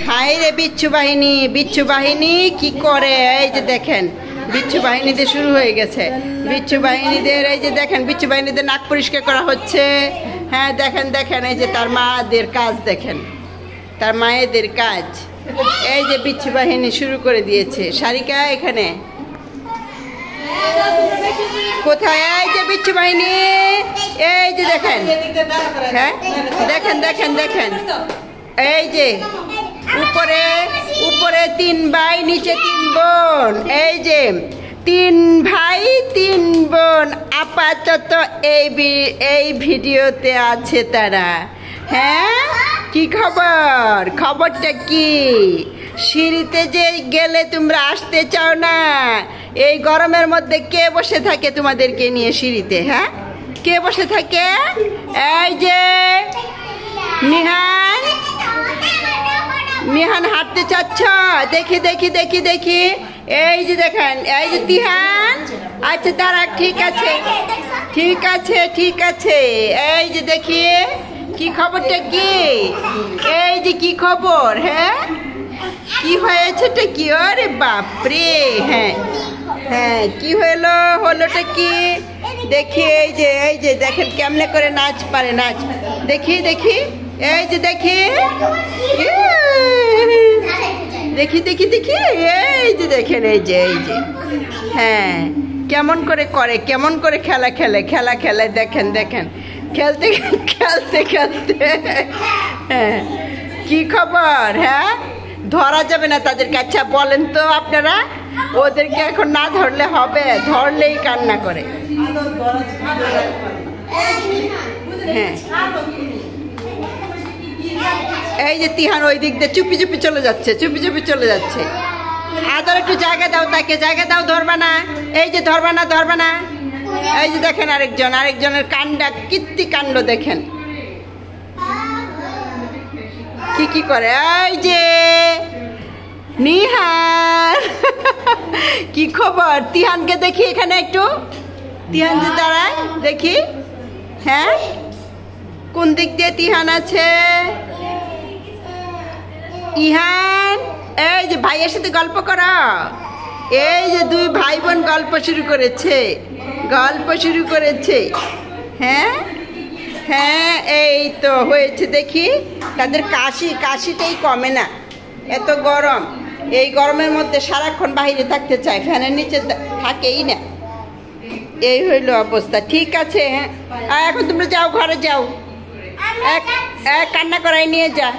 High রে বিচ্ছু বাহিনী কি করে, এই যে দেখেন বিচ্ছু বাহিনীদের শুরু হয়ে গেছে। বিচ্ছু বাহিনীদের এই যে দেখেন, বিচ্ছু বাহিনীদের নাক পরিষ্কার করা হচ্ছে। হ্যাঁ দেখেন দেখেন, এই যে তার মাদের কাজ দেখেন, তার মায়েদের কাজ। এই যে বিচ্ছু বাহিনী শুরু করে দিয়েছে। সারিকা এখানে কোথায়? এই যে বিচ্ছু বাহিনী, এই যে দেখেন, হ্যাঁ দেখেন দেখেন দেখেন, এই যে উপরে উপরে 3 ভাই, নিচে 3 বোন। এই যে 3 ভাই 3 বোন আপাতত এই ভিডিওতে আছে তারা। হ্যাঁ কি খবর? খবরটা কি? সিঁড়িতে যে গেলে তোমরা আসতে চাও না, এই গরমের মধ্যে কে বসে থাকে তোমাদেরকে নিয়ে সিঁড়িতে? হ্যাঁ কে বসে থাকে? এই যে নিহান হাঁটতে চাচ্ছ? দেখি দেখি দেখি দেখি, এই যে দেখেন, এই যে তিহান। আচ্ছা তারা ঠিক আছে ঠিক আছে ঠিক আছে। এই যে দেখি কি খবরটা কি? এই যে কি খবর? হ্যাঁ কি হয়েছেটা কি? আরে বাপরে, হ্যাঁ হ্যাঁ কি হলোটা কি দেখি। এই যে দেখেন কেমনে করে নাচ পারে, নাচ দেখি দেখি। এই যে দেখি দেখি দেখি দেখি, এই যে দেখেন, এই যে হ্যাঁ কেমন করে করে, কেমন করে খেলা খেলে দেখেন দেখেন, খেলতে খেলতে খেলতে। হ্যাঁ কি খবর? হ্যাঁ ধরা যাবে না তাদেরকে। আচ্ছা বলেন তো আপনারা, ওদেরকে এখন না ধরলে হবে? ধরলেই কান্না করে। হ্যাঁ এই যে তিহান ওই দিক দিয়ে চুপি চুপি চলে যাচ্ছে। আদর একটু জায়গা দাও তাকে, জায়গা দাও, ধরবা না। এই যে ধরবা না। এই যে দেখেন আরেকজনের কাণ্ডা, কীর্তি কাণ্ড দেখেন কি করে। এই যে নিহান কি খবর? তিহানকে দেখি এখানে একটু, তিহান যে দাঁড়ায় দেখি। হ্যাঁ কোন দিক দিয়ে তিহান আছে? ইহান এই যে ভাইয়ের সাথে গল্প করো। এই যে 2 ভাই বোন গল্প শুরু করেছে। হ্যাঁ হ্যাঁ এই তো হয়েছে দেখি। তাদের কাশিটাই কমে না, এত গরম। এই গরমের মধ্যে সারাক্ষণ বাইরে থাকতে চায়, ফ্যানের নিচে থাকেই না। এই হইল অবস্থা। ঠিক আছে, হ্যাঁ এখন তোমরা যাও, ঘরে যাও, কান্না করাই নিয়ে যা।